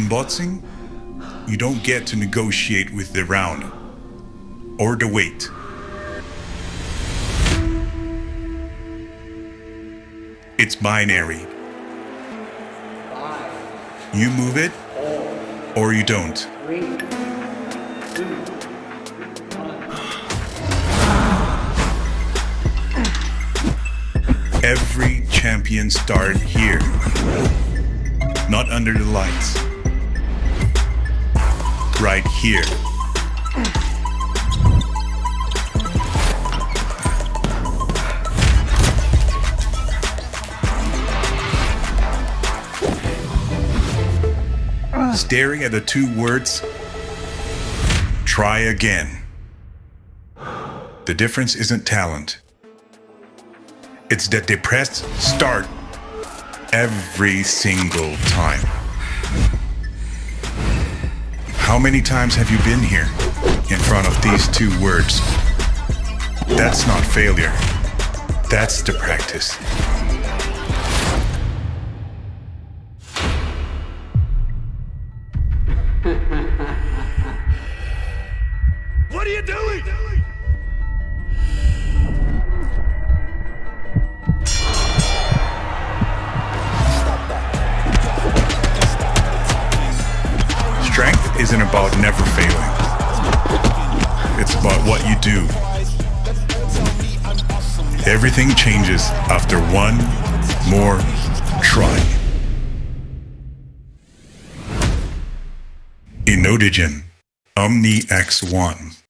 In boxing, you don't get to negotiate with the round or the weight. It's binary. You move it or you don't. Every champion started here, not under the lights. Right here. Staring at the two words, try again. The difference isn't talent. It's that they press start every single time. How many times have you been here in front of these two words? That's not failure. That's the practice. What are you doing? Strength isn't about never failing. It's about what you do. Everything changes after one more try. INNODIGYM OMNI X1.